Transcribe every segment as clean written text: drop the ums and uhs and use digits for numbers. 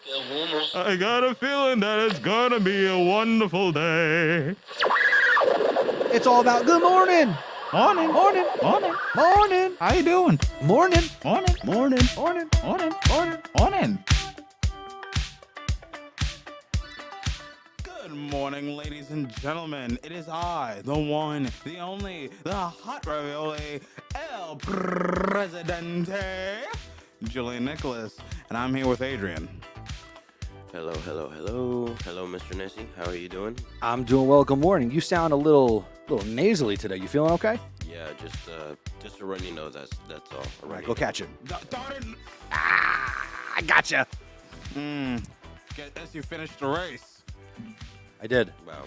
I got a feeling that it's gonna be a wonderful day. It's all about good morning. Morning. Morning. Morning. Morning. How you doing? Morning. Morning. Morning. Morning. Morning. Morning. Morning. Good morning, ladies and gentlemen. It is I, the one, the only, the hot ravioli, El Presidente, Julian Nicholas, and I'm here with Adrian. Hello, Mr. Nessie. How are you doing? I'm doing well. Good morning. You sound a little nasally today. You feeling okay? Yeah, just a runny nose. That's all. All right, go catch it. Darn it. I gotcha. Guess you finished the race. I did. Wow.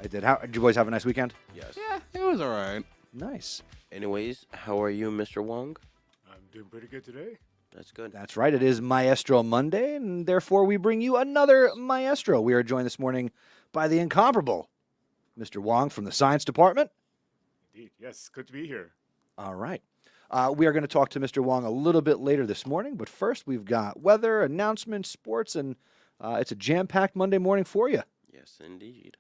I did. How did you boys have a nice weekend? Yes. Yeah, it was all right. Nice. Anyways, how are you, Mr. Wong? I'm doing pretty good today. That's good. That's right. It is Maestro Monday, and therefore we bring you another Maestro. We are joined this morning by the incomparable Mr. Wong from the Science Department. Indeed. Yes, good to be here. All right. We are going to talk to Mr. Wong a little bit later this morning, but first we've got weather, announcements, sports, and it's a jam-packed Monday morning for you. Yes, indeed.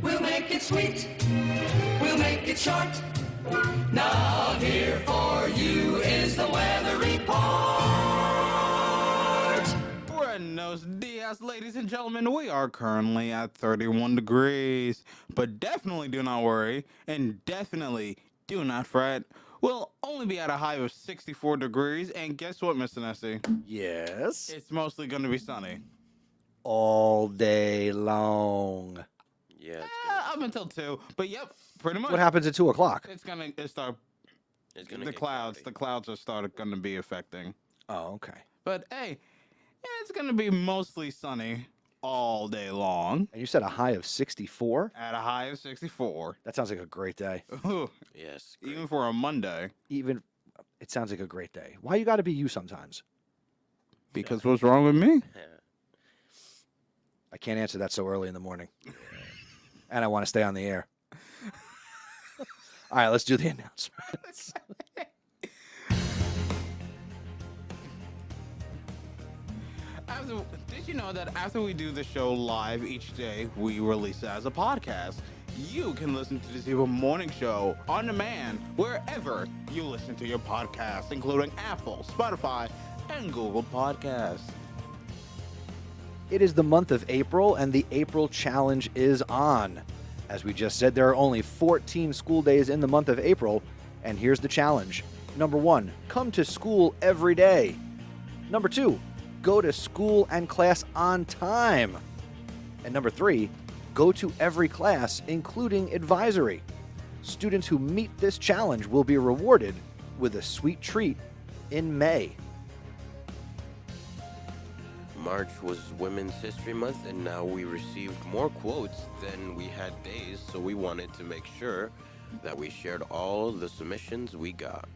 We'll make it sweet. We'll make it short. Now here for you is the weather report. Buenos dias, ladies and gentlemen. We are currently at 31 degrees, but definitely do not worry, and definitely do not fret. We'll only be at a high of 64 degrees, and guess what, Mr. Nessie? Yes. It's mostly going to be sunny. All day long. Yeah. Up until 2, but yep, pretty much. What happens at 2 o'clock? It's gonna start. It's gonna The get clouds. cloudy. The clouds are gonna be affecting. Oh, okay. But hey, yeah, it's gonna be mostly sunny all day long And you said a high of 64? at a high of 64. That sounds like a great day. Ooh, Yes. even for a Monday. It sounds like a great day. Why you got to be you sometimes? Because what's wrong with me? Yeah. I can't answer that so early in the morning. And I want to stay on the air. All right, let's do the announcements. Did you know that after we do the show live each day, we release it as a podcast? You can listen to the Zebra Morning Show on demand wherever you listen to your podcasts, including Apple, Spotify, and Google Podcasts. It is the month of April, and the April Challenge is on. As we just said, there are only 14 school days in the month of April, and here's the challenge. Number 1, come to school every day. Number 2, go to school and class on time. And number 3, go to every class, including advisory. Students who meet this challenge will be rewarded with a sweet treat in May. March was Women's History Month, and now we received more quotes than we had days, so we wanted to make sure that we shared all the submissions we got.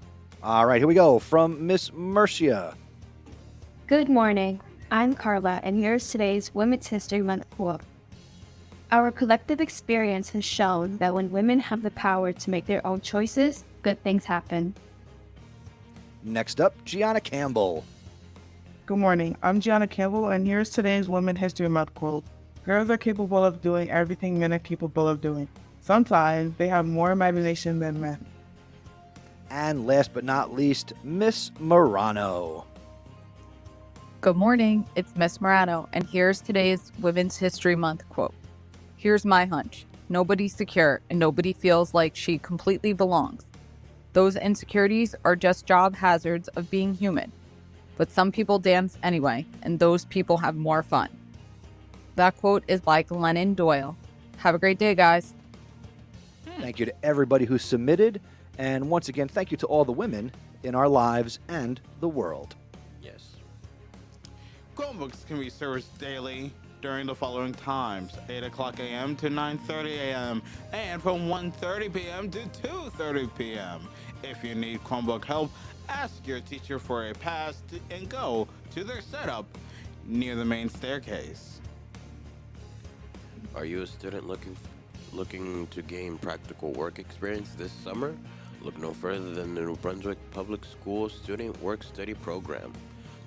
All right, here we go from Miss Mercia. Good morning. I'm Carla, and here's today's Women's History Month quote. Our collective experience has shown that when women have the power to make their own choices, good things happen. Next up, Gianna Campbell. Good morning. I'm Gianna Campbell, and here's today's Women's History Month quote. Girls are capable of doing everything men are capable of doing. Sometimes they have more imagination than men. And last but not least, Miss Morano. Good morning, it's Miss Morano, and here's today's Women's History Month quote. Here's my hunch. Nobody's secure, and nobody feels like she completely belongs. Those insecurities are just job hazards of being human. But some people dance anyway, and those people have more fun. That quote is by Glennon Doyle. Have a great day, guys. Thank you to everybody who submitted. And once again, thank you to all the women in our lives and the world. Yes. Chromebooks can be serviced daily during the following times: 8 o'clock a.m. to 9:30 a.m. and from 1:30 p.m. to 2:30 p.m. If you need Chromebook help, ask your teacher for a pass and go to their setup near the main staircase. Are you a student looking to gain practical work experience this summer? Look no further than the New Brunswick Public School Student Work Study Program.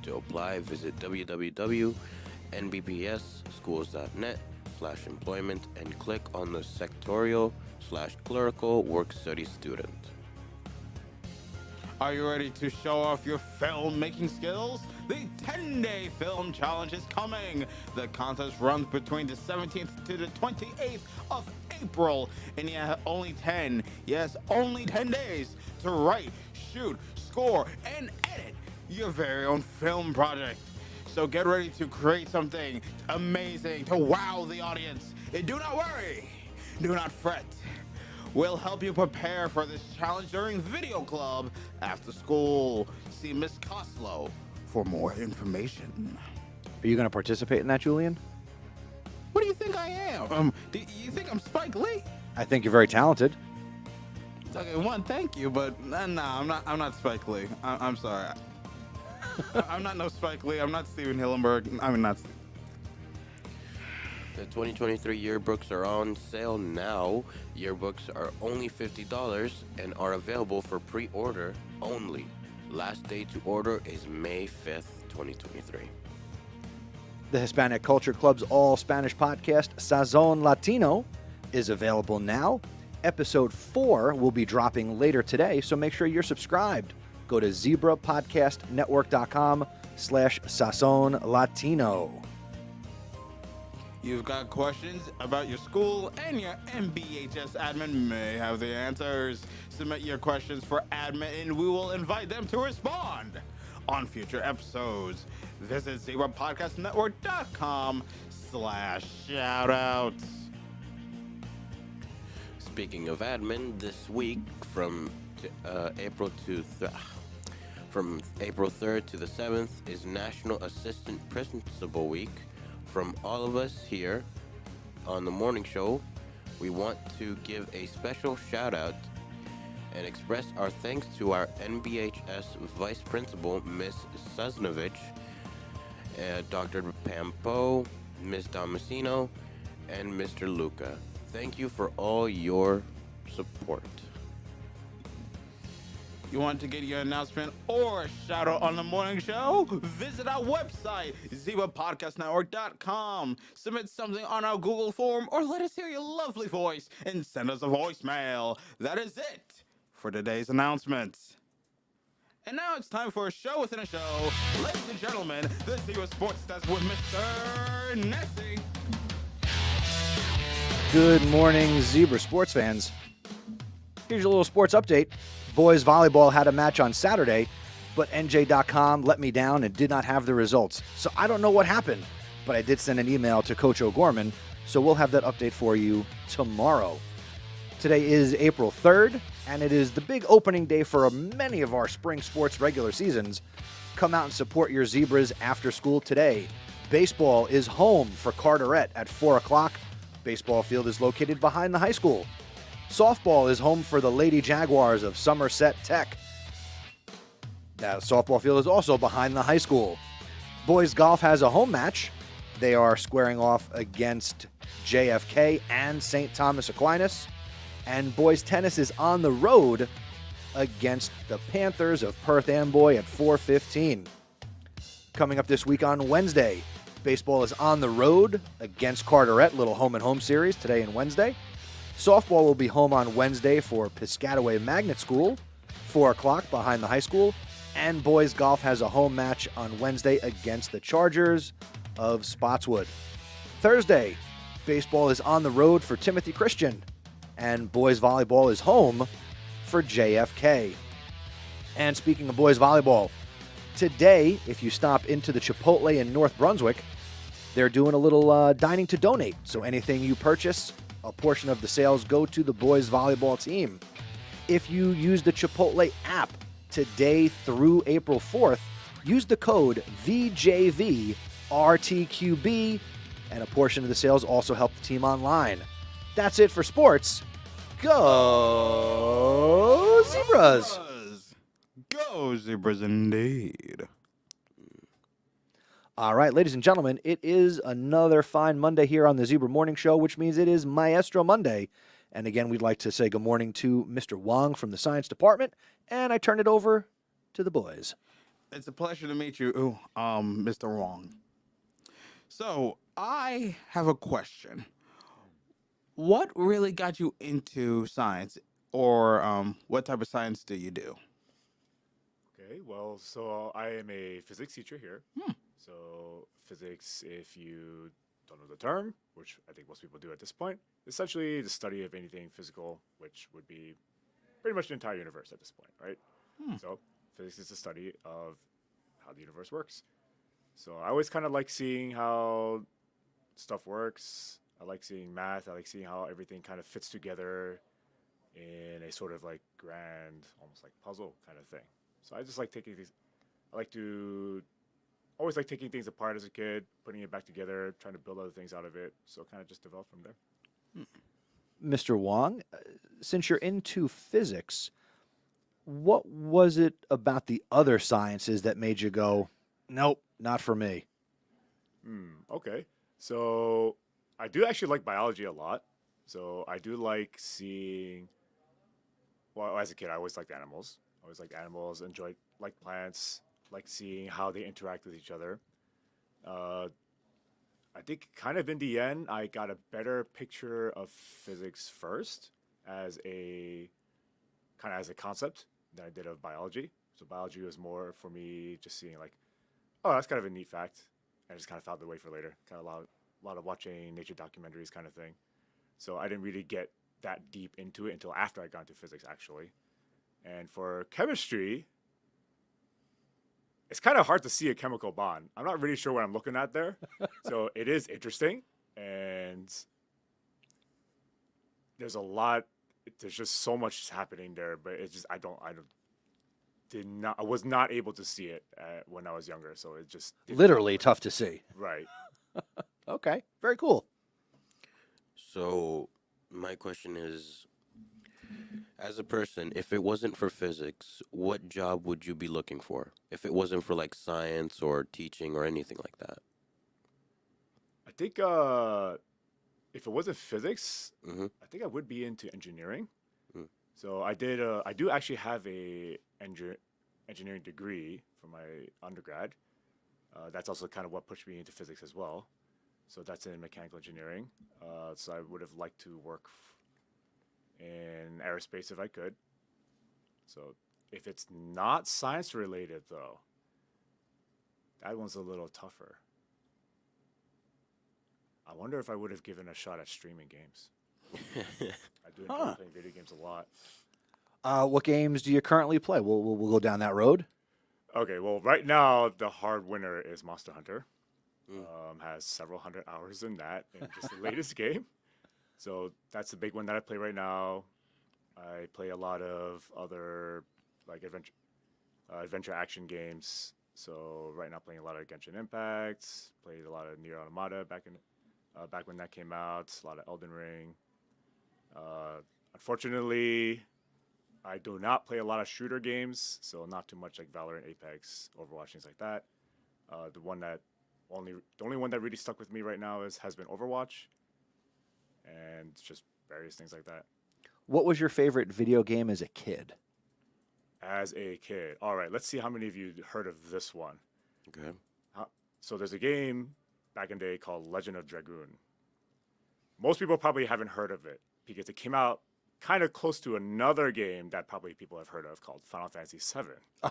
To apply, visit www.nbpsschools.net/employment and click on the sectorial/clerical work study student. Are you ready to show off your filmmaking skills? The 10-day film challenge is coming. The contest runs between the 17th to the 28th of April, and you have only 10 days to write, shoot, score, and edit your very own film project. So get ready to create something amazing to wow the audience. And do not worry, do not fret. We'll help you prepare for this challenge during Video Club after school. See Miss Coslow for more information. Are you going to participate in that, Julian? What do you think I am? Do you think I'm Spike Lee? I think you're very talented. Okay, one, thank you, but no, I'm not Spike Lee. I'm sorry. I'm not no Spike Lee. I'm not Steven Hillenburg. I'm not. The 2023 yearbooks are on sale now. Yearbooks are only $50 and are available for pre-order only. Last day to order is May 5th, 2023. The Hispanic Culture Club's all-Spanish podcast, Sazon Latino, is available now. Episode 4 will be dropping later today, so make sure you're subscribed. Go to zebrapodcastnetwork.com/Sazon Latino. You've got questions about your school, and your MBHS admin may have the answers. Submit your questions for admin, and we will invite them to respond on future episodes. Visit zebrapodcastnetwork.com/shoutouts. Speaking of admin, this week from April 3rd to the 7th is National Assistant Principal Week. From all of us here on the morning show, we want to give a special shout out and express our thanks to our NBHS Vice Principal, Miss Susnovich, Dr. Pampo, Miss Damasino, and Mr. Luca. Thank you for all your support. You want to get your announcement or a shout out on the morning show? Visit our website, zebrapodcastnetwork.com. Submit something on our Google form or let us hear your lovely voice and send us a voicemail. That is it for today's announcements. And now it's time for a show within a show. Ladies and gentlemen, the Zebra Sports Desk with Mr. Nessie. Good morning, Zebra sports fans. Here's your little sports update. Boys volleyball had a match on Saturday, but NJ.com let me down and did not have the results. So I don't know what happened, but I did send an email to Coach O'Gorman, so we'll have that update for you tomorrow. Today is April 3rd, and it is the big opening day for many of our spring sports regular seasons. Come out and support your Zebras after school today. Baseball is home for Carteret at 4 o'clock. Baseball field is located behind the high school. Softball is home for the Lady Jaguars of Somerset Tech. That softball field is also behind the high school. Boys golf has a home match. They are squaring off against JFK and St. Thomas Aquinas. And boys tennis is on the road against the Panthers of Perth Amboy at 4:15. Coming up this week on Wednesday, baseball is on the road against Carteret, little home and home series today and Wednesday. Softball will be home on Wednesday for Piscataway Magnet School, 4 o'clock behind the high school. And boys golf has a home match on Wednesday against the Chargers of Spotswood. Thursday, baseball is on the road for Timothy Christian. And boys volleyball is home for JFK. And speaking of boys volleyball, today, if you stop into the Chipotle in North Brunswick, they're doing a little dining to donate. So anything you purchase, a portion of the sales go to the boys volleyball team. If you use the Chipotle app today through April 4th, use the code VJVRTQB, and a portion of the sales also help the team online. That's it for sports. Go Zebras! Go Zebras indeed. All right, ladies and gentlemen, it is another fine Monday here on the Zebra Morning Show, which means it is Maestro Monday. And again, we'd like to say good morning to Mr. Wong from the Science Department, and I turn it over to the boys. It's a pleasure to meet you, Mr. Wong. So, I have a question. What really got you into science, or what type of science do you do? Okay, well, so I am a physics teacher here. Hmm. So, physics, if you don't know the term, which I think most people do at this point, essentially the study of anything physical, which would be pretty much the entire universe at this point, right? Hmm. So, physics is the study of how the universe works. So, I always kind of like seeing how stuff works. I like seeing math. I like seeing how everything kind of fits together in a sort of like grand, almost like puzzle kind of thing. So I just like taking these. I like to always like taking things apart as a kid, putting it back together, trying to build other things out of it. So kind of just develop from there. Mr. Wong, since you're into physics, what was it about the other sciences that made you go, nope, not for me? Okay. So I do actually like biology a lot. So I do like seeing. Well, as a kid, I always liked animals. I always liked animals. Enjoyed like plants. Like seeing how they interact with each other. Uh, I think kind of in the end, I got a better picture of physics first as a kind of as a concept than I did of biology. So biology was more for me just seeing like, oh, that's kind of a neat fact. I just kind of found the way for later. Kind of a lot of watching nature documentaries kind of thing. So I didn't really get that deep into it until after I got into physics actually. And for chemistry, it's kind of hard to see a chemical bond. I'm not really sure what I'm looking at there. So it is interesting. And there's a lot, there's just so much happening there, but it's just, I was not able to see it when I was younger. So it just Literally tough to see. right. Okay, very cool. So, my question is, as a person, if it wasn't for physics, what job would you be looking for? If it wasn't for like science or teaching or anything like that? I think if it wasn't physics, Mm-hmm. I think I would be into engineering. Mm. So I do actually have a engineering degree for my undergrad. That's also kind of what pushed me into physics as well. So that's in mechanical engineering. So I would have liked to work in aerospace if I could. So if it's not science related though, that one's a little tougher. I wonder if I would have given a shot at streaming games. I do enjoy playing video games a lot. What games do you currently play? We'll go down that road. Okay, well, right now the hard winner is Monster Hunter. Mm. Has several hundred hours in that, in just the latest game. So that's the big one that I play right now. I play a lot of other like adventure action games. So right now playing a lot of Genshin Impact. Played a lot of Nier Automata back when that came out. A lot of Elden Ring. Unfortunately, I do not play a lot of shooter games, so not too much like Valorant, Apex, Overwatch, things like that. The only one that really stuck with me right now has been Overwatch, and just various things like that. What was your favorite video game as a kid? As a kid, all right, let's see how many of you heard of this one. Okay. So there's a game back in the day called Legend of Dragoon. Most people probably haven't heard of it because it came out kind of close to another game that probably people have heard of called Final Fantasy VII.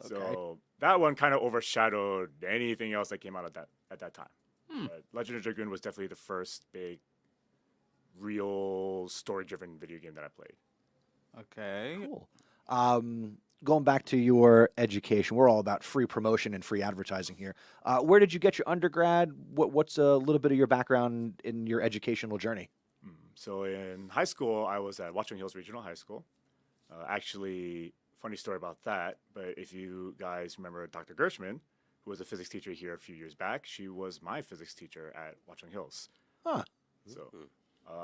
So that one kind of overshadowed anything else that came out at that time. Legend of Dragoon was definitely the first big, real story-driven video game that I played. Okay. Cool. Going back to your education, we're all about free promotion and free advertising here. Where did you get your undergrad? What's a little bit of your background in your educational journey? So in high school, I was at Watchung Hills Regional High School. Actually, funny story about that, but if you guys remember Dr. Gershman, who was a physics teacher here a few years back, she was my physics teacher at Watchung Hills. Huh. So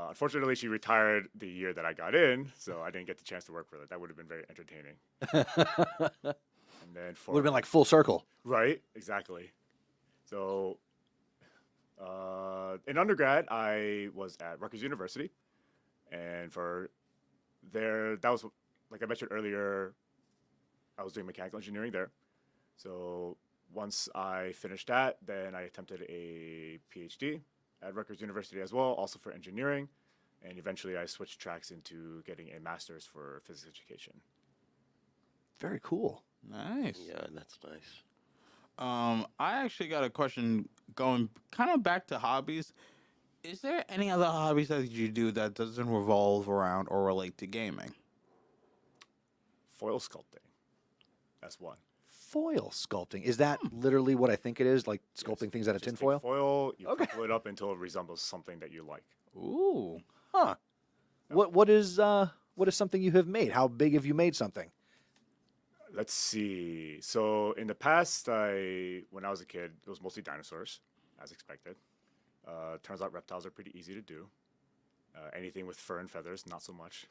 unfortunately, she retired the year that I got in, so I didn't get the chance to work with her. That would have been very entertaining. And then Would have been like full circle. Right, exactly. So in undergrad, I was at Rutgers University, and that was, like I mentioned earlier, I was doing mechanical engineering there. So once I finished that, then I attempted a PhD at Rutgers University as well, also for engineering. And eventually I switched tracks into getting a master's for physics education. Very cool. Nice. Yeah, that's nice. I actually got a question going kind of back to hobbies. Is there any other hobbies that you do that doesn't revolve around or relate to gaming? Foil sculpting. That's one. Foil sculpting. Is that literally what I think it is? Like sculpting Yes. things out of Just take tinfoil? foil, you Okay. pull it up until it resembles something that you like. Ooh. Huh. What is something you have made? How big have you made something? Let's see. So in the past, when I was a kid, it was mostly dinosaurs, as expected. Turns out reptiles are pretty easy to do. Anything with fur and feathers, not so much.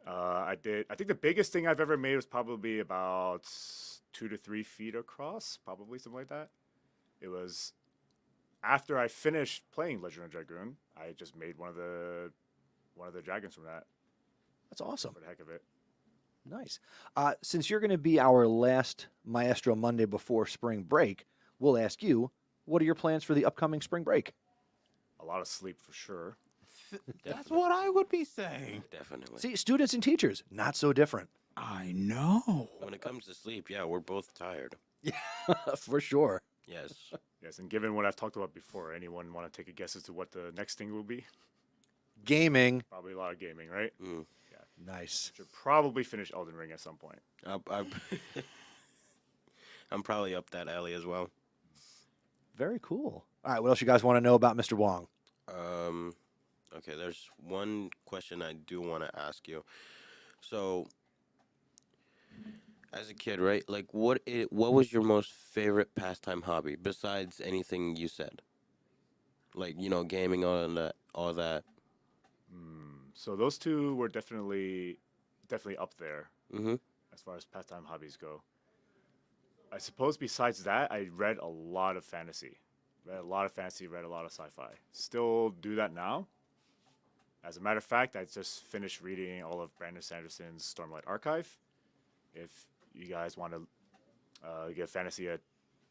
I think the biggest thing I've ever made was probably about 2 to 3 feet across, probably something like that. It was after I finished playing Legend of Dragoon, I just made one of the dragons from that That's awesome. for the heck of it. Nice. Since you're going to be our last Maestro Monday before spring break, we'll ask you, what are your plans for the upcoming spring break? A lot of sleep for sure. That's what I would be saying. Definitely. See, students and teachers, not so different. I know. When it comes to sleep, yeah, we're both tired. For sure. Yes. Yes, and given what I've talked about before, anyone want to take a guess as to what the next thing will be? Gaming. Probably a lot of gaming, right? Mm. Nice. Should probably finish Elden Ring at some point. I'm probably up that alley as well. Very cool. All right, what else you guys want to know about Mr. Wong? Okay, there's one question I do want to ask you. So, as a kid, right? Like, what was your most favorite pastime hobby besides anything you said? Like, gaming, all that. So those two were definitely up there Mm-hmm. as far as pastime hobbies go. I suppose besides that, I read a lot of fantasy. Read a lot of sci-fi. Still do that now. As a matter of fact, I just finished reading all of Brandon Sanderson's Stormlight Archive. If you guys want to give fantasy a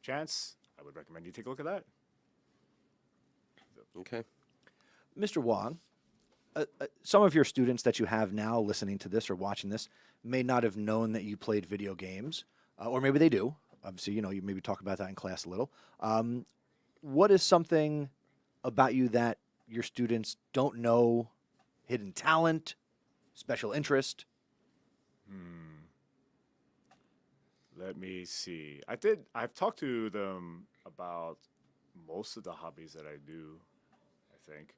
chance, I would recommend you take a look at that. Okay. Mr. Wong, some of your students that you have now listening to this or watching this may not have known that you played video games, or maybe they do. Obviously, you maybe talk about that in class a little. What is something about you that your students don't know? Hidden talent, special interest? Let me see. I've talked to them about most of the hobbies that I do, I think.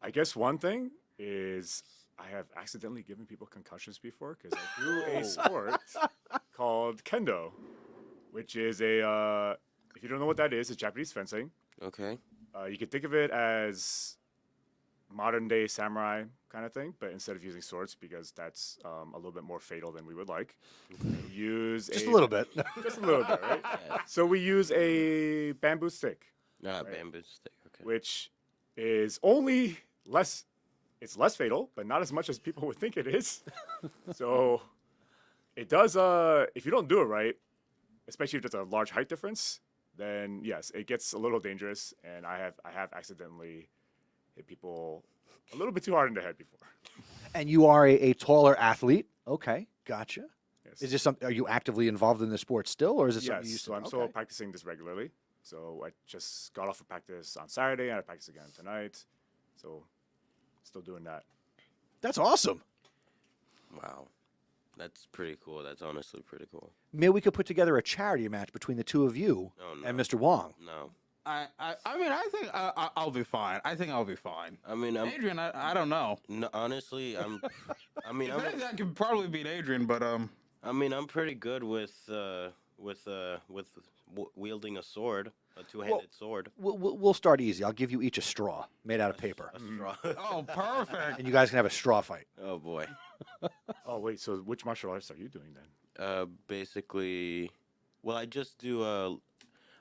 I guess one thing is I have accidentally given people concussions before because I do a sport called kendo, which is if you don't know what that is, it's Japanese fencing. Okay. You can think of it as modern day samurai kind of thing, but instead of using swords, because that's a little bit more fatal than we would like, use Just a little bit. just a little bit, right? Yeah. So we use a bamboo stick, Bamboo stick. Okay. which is only less. It's less fatal, but not as much as people would think it is. So it does. If you don't do it right, especially if there's a large height difference, then yes, it gets a little dangerous. And I have accidentally hit people a little bit too hard in the head before. And you are a taller athlete. Okay, gotcha. Yes. Is this something? Are you actively involved in the sport still, or is it something you Yes, used so to? I'm still practicing this regularly. So I just got off of practice on Saturday, and I practice again tonight. So still doing that. That's awesome. Wow. That's pretty cool. That's honestly pretty cool. Maybe we could put together a charity match between the two of you Oh, no. and Mr. Wong. No. I mean, I think I'll be fine. I think I'll be fine. I mean, Adrian, I don't know. no, honestly, I mean, If anything, I could probably beat Adrian, but I'm pretty good with wielding a sword, a two-handed sword. We'll start easy. I'll give you each a straw made out of paper, A straw. oh, perfect. and you guys can have a straw fight. Oh boy. Oh wait, so which martial arts are you doing then? Basically, well, I just do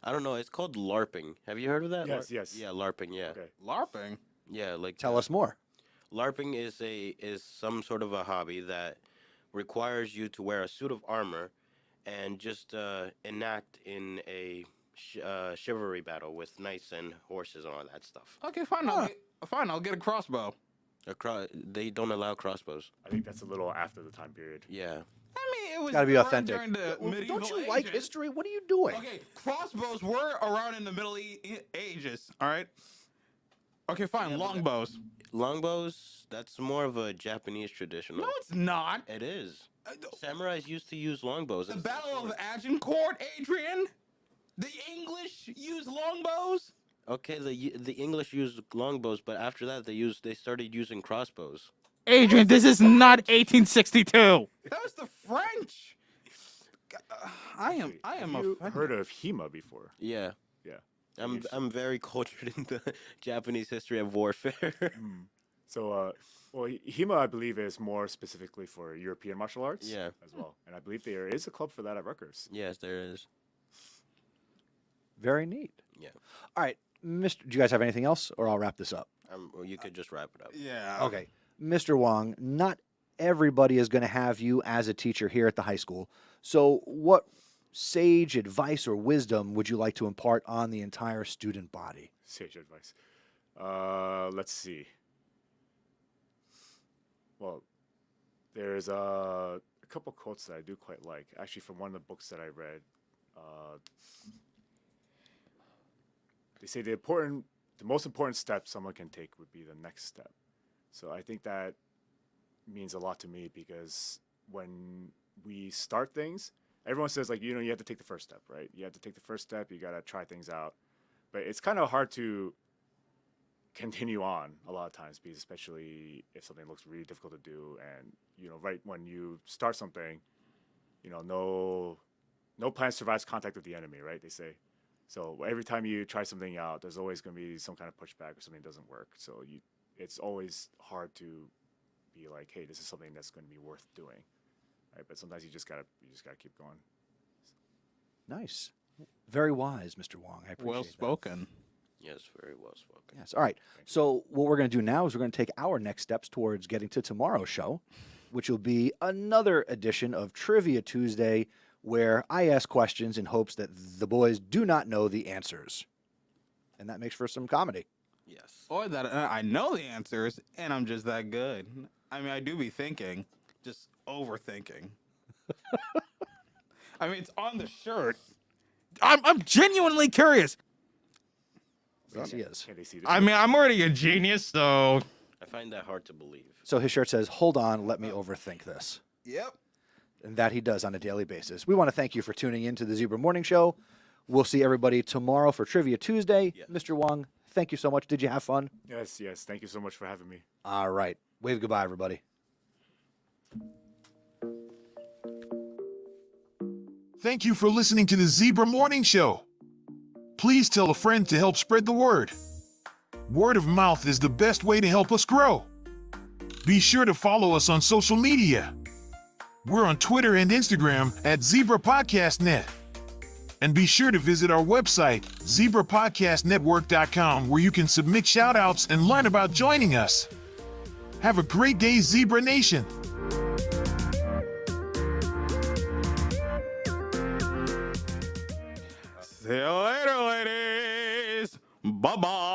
I don't know. It's called LARPing. Have you heard of that? Yes, yes. Yeah, LARPing. Yeah, Okay. LARPing. yeah. Like Tell us more. LARPing is some sort of a hobby that requires you to wear a suit of armor and just enact in a chivalry battle with knights and horses and all that stuff. Okay, fine. I'll get a crossbow. They don't allow crossbows. I think that's a little after the time period. Yeah. I mean, it was Gotta be around authentic. during the medieval Don't you like ages. history? What are you doing? Okay, crossbows were around in the Middle Ages. All right. Okay, fine. Yeah, but Longbows. Longbows, that's more of a Japanese traditional. No, it's not. It is. Samurais used to use longbows. The instead of Battle of swords. Agincourt, Adrian. The English used longbows. Okay, the English used longbows, but after that they started using crossbows. Adrian, this is not 1862. That was the French. I am Have you offended. heard of HEMA before? Yeah. Yeah. I'm very cultured in the Japanese history of warfare. So, well, HEMA, I believe, is more specifically for European martial arts. Yeah. As well, and I believe there is a club for that at Rutgers. Yes, there is. Very neat. Yeah. All right, Mr. Do you guys have anything else, or I'll wrap this up? Well, you could just wrap it up. Yeah. Okay, Mr. Wong, not everybody is going to have you as a teacher here at the high school. So, what sage advice or wisdom would you like to impart on the entire student body? Sage advice. Let's see. Well, there's a couple quotes that I do quite like, actually from one of the books that I read. They say the most important step someone can take would be the next step. So I think that means a lot to me, because when we start things, everyone says, like, you have to take the first step, right? You have to take the first step. You got to try things out. But it's kind of hard to continue on a lot of times, because especially if something looks really difficult to do, and right when you start something, no plan survives contact with the enemy, right? They say. So every time you try something out, there's always going to be some kind of pushback or something doesn't work. So it's always hard to be like, hey, this is something that's going to be worth doing, right? But sometimes you just gotta keep going. Nice. Very wise, Mr. Wong. I appreciate Well that. spoken. Yes, very well spoken. Yes. All right. So what we're going to do now is we're going to take our next steps towards getting to tomorrow's show, which will be another edition of Trivia Tuesday, where I ask questions in hopes that the boys do not know the answers. And that makes for some comedy. Yes. Or that I know the answers, and I'm just that good. I mean, I do be thinking, just overthinking. I mean, it's on the shirt. I'm genuinely curious. Yes, he is. Can they see this? I mean, I'm already a genius, so I find that hard to believe. So his shirt says, "Hold on, let me overthink this." Yep. And that he does on a daily basis. We want to thank you for tuning in to the Zebra Morning Show. We'll see everybody tomorrow for Trivia Tuesday. Yes. Mr. Wong, thank you so much. Did you have fun? Yes. Thank you so much for having me. All right. Wave goodbye, everybody. Thank you for listening to the Zebra Morning Show. Please tell a friend to help spread the word. Word of mouth is the best way to help us grow. Be sure to follow us on social media. We're on Twitter and Instagram at Zebra Podcast Net. And be sure to visit our website, zebrapodcastnetwork.com, where you can submit shout-outs and learn about joining us. Have a great day, Zebra Nation. See you later, ladies. Bye-bye.